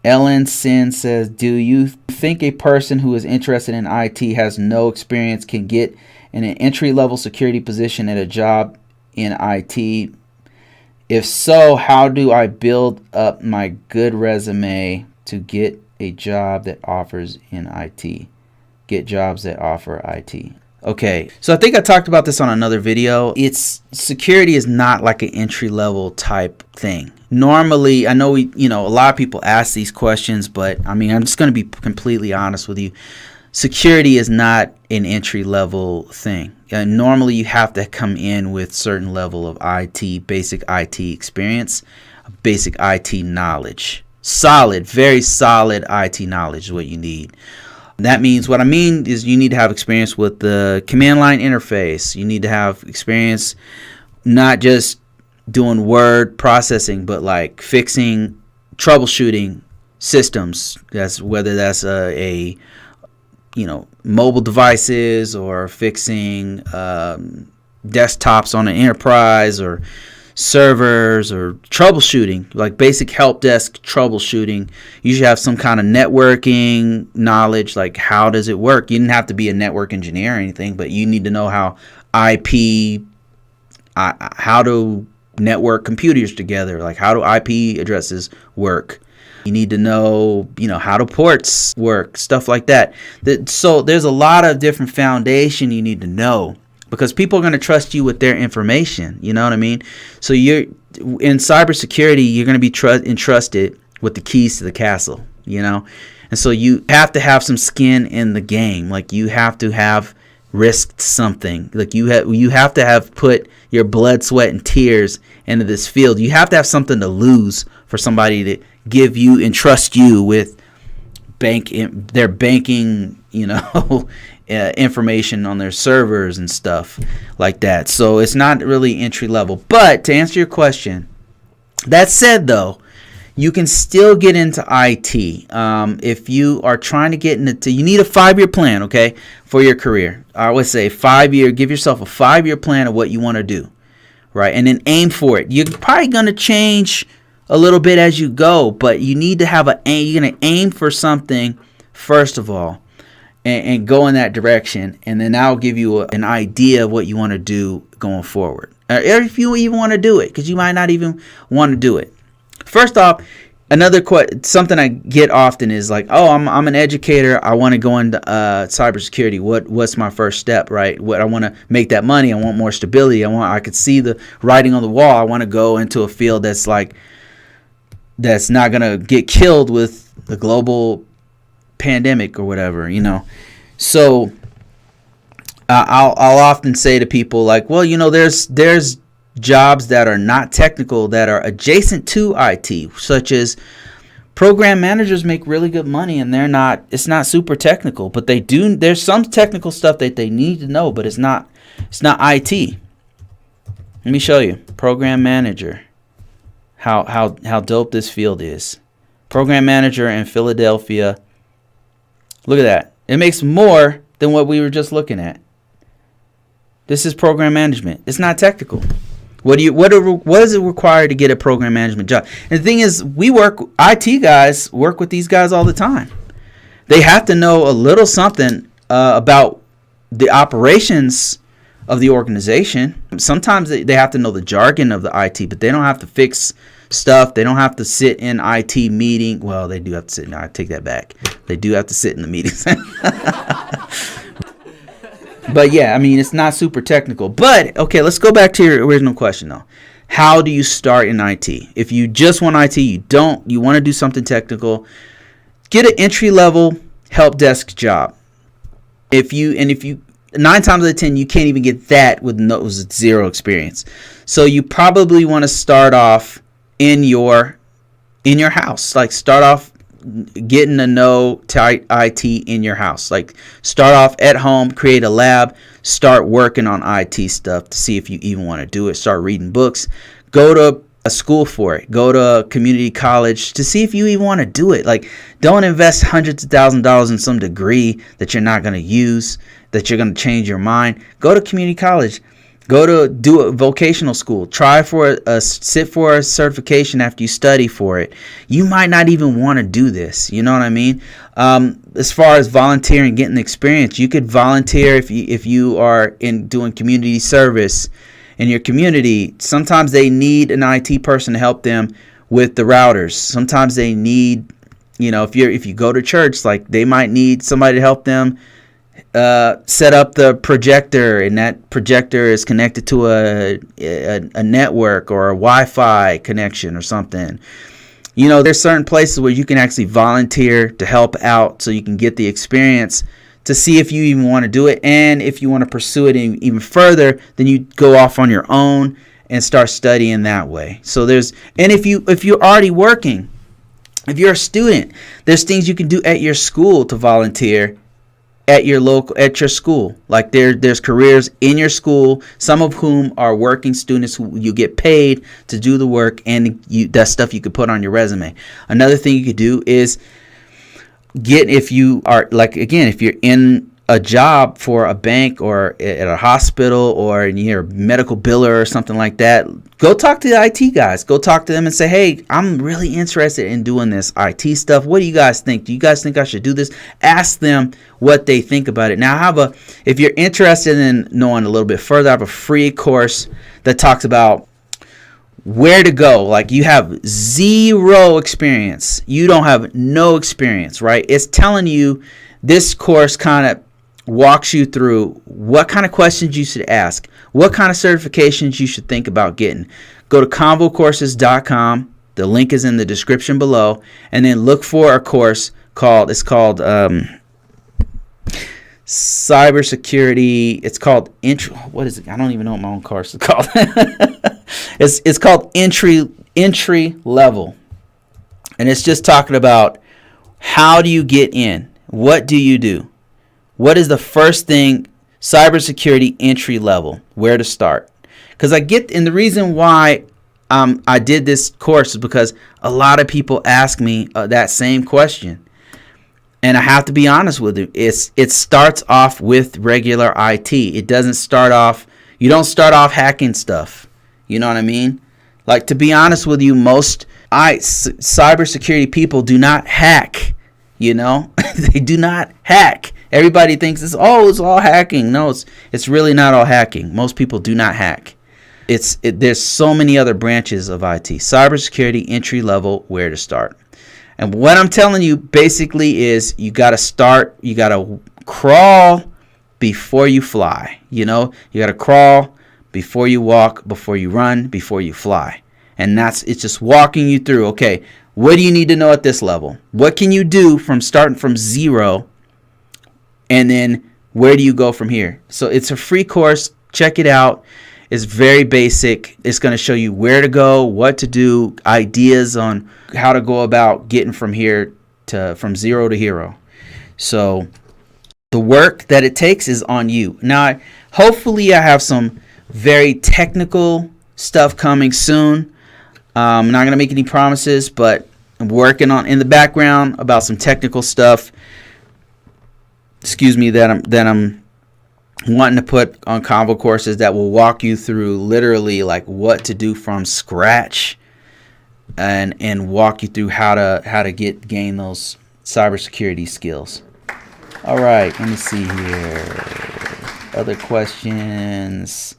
Ellen Sin says, do you think a person who is interested in IT has no experience can get in an entry-level security position at a job in IT? If so, how do I build up my good resume to get a job that offers in IT? Get jobs that offer IT. Okay, so I think I talked about this on another video. Security is not like an entry-level type thing. Normally, I know a lot of people ask these questions, but I mean, I'm just going to be completely honest with you. Security is not an entry-level thing. Normally, you have to come in with certain level of basic IT experience, basic IT knowledge. Very solid IT knowledge is what you need. That means, what I mean is, you need to have experience with the command line interface. You need to have experience not just doing word processing, but like fixing, troubleshooting systems. Whether that's mobile devices, or fixing desktops on an enterprise, or servers, or troubleshooting, like basic help desk troubleshooting. You should have some kind of networking knowledge, like how does it work. You didn't have to be a network engineer or anything, but you need to know how how to network computers together, like how do IP addresses work. You need to know, how do ports work, stuff like that. So there's a lot of different foundation you need to know, because people are going to trust you with their information. You know what I mean? So in cybersecurity, you're going to be entrusted with the keys to the castle, and so you have to have some skin in the game. Like, you have to have risked something. Like, you have to have put your blood, sweat, and tears into this field. You have to have something to lose for somebody to give you and trust you with their banking, information on their servers and stuff like that. So it's not really entry level. But to answer your question, that said, though, you can still get into IT. If you are trying to get into, you need a 5-year plan, okay, for your career. I would say give yourself a 5-year plan of what you want to do, right? And then aim for it. You're probably going to change a little bit as you go, but you need to have you're going to aim for something first of all, and go in that direction, and then that'll give you an idea of what you want to do going forward. Or if you even want to do it, because you might not even want to do it. First off, something I get often is like, oh, I'm an educator. I want to go into cybersecurity. What's my first step, right? I want to make that money. I want more stability. I could see the writing on the wall. I want to go into a field that's not gonna get killed with the global pandemic or whatever, So I'll often say to people like, well, there's jobs that are not technical that are adjacent to IT, such as program managers make really good money, and it's not super technical, but there's some technical stuff that they need to know, but it's not IT. Let me show you. Program manager. How dope this field is. Program manager in Philadelphia. Look at that. It makes more than what we were just looking at. This is program management. It's not technical. What is it required to get a program management job? And the thing is, IT guys work with these guys all the time. They have to know a little something about the operations of the organization. Sometimes they have to know the jargon of the IT, but they don't have to fix stuff. They don't have to sit in IT meeting. Well, they do have to sit. No, I take that back. They do have to sit in the meetings. But yeah, I mean, it's not super technical. But okay, let's go back to your original question though. How do you start in IT? If you just want IT, you want to do something technical, get an entry level help desk job. If you 9 times out of 10, you can't even get that with zero experience. So you probably want to start off in your house. Like, start off getting to know IT in your house. Like, start off at home, create a lab, start working on IT stuff to see if you even want to do it. Start reading books. Go to a school for it. Go to a community college to see if you even want to do it. Like, don't invest hundreds of thousands of dollars in some degree that you're not going to use, that you're going to change your mind. Go to community college. Go to do a vocational school. Try for sit for a certification after you study for it. You might not even want to do this. You know what I mean? As far as volunteering, getting the experience, you could volunteer if you are in doing community service in your community. Sometimes they need an IT person to help them with the routers. Sometimes they need, if you go to church, like they might need somebody to help them set up the projector, and that projector is connected to a network or a Wi-Fi connection or something. There's certain places where you can actually volunteer to help out so you can get the experience to see if you even want to do it. And if you want to pursue it even further, then you go off on your own and start studying that way. So if you're already working, if you're a student, there's things you can do at your school to volunteer at your school. Like there's careers in your school, some of whom are working students who you get paid to do the work, and that's stuff you could put on your resume. Another thing you could do is if you're in a job for a bank or at a hospital or you're a medical biller or something like that, go talk to the IT guys. Go talk to them and say, hey, I'm really interested in doing this IT stuff. What do you guys think? Do you guys think I should do this? Ask them what they think about it. Now, if you're interested in knowing a little bit further, I have a free course that talks about where to go. Like, you have zero experience. You don't have no experience, right? It's telling you, this course kind of walks you through what kind of questions you should ask, what kind of certifications you should think about getting. Go to ConvoCourses.com. The link is in the description below, and then look for a course called Cybersecurity. It's called what is it? I don't even know what my own course is called. It's called entry level, and it's just talking about how do you get in. What do you do? What is the first thing? Cybersecurity entry level, where to start. Because and the reason why I did this course is because a lot of people ask me that same question. And I have to be honest with you. It starts off with regular IT. It doesn't start off, you don't start off hacking stuff. You know what I mean? Like, to be honest with you, most cybersecurity people do not hack. They do not hack. Everybody thinks it's all hacking. No, it's really not all hacking. Most people do not hack. There's so many other branches of IT. Cybersecurity entry level, where to start. And what I'm telling you basically is you got to crawl before you fly. You got to crawl before you walk, before you run, before you fly. And it's just walking you through, okay, what do you need to know at this level? What can you do from starting from zero? And then where do you go from here? So it's a free course. Check it out. It's very basic. It's going to show you where to go, what to do, ideas on how to go about getting from zero to hero. So the work that it takes is on you. Now, hopefully I have some very technical stuff coming soon. I'm not going to make any promises, but I'm working on in the background about some technical stuff. That I'm wanting to put on ConvoCourses that will walk you through literally like what to do from scratch, and walk you through how to gain those cybersecurity skills. All right, let me see here. Other questions.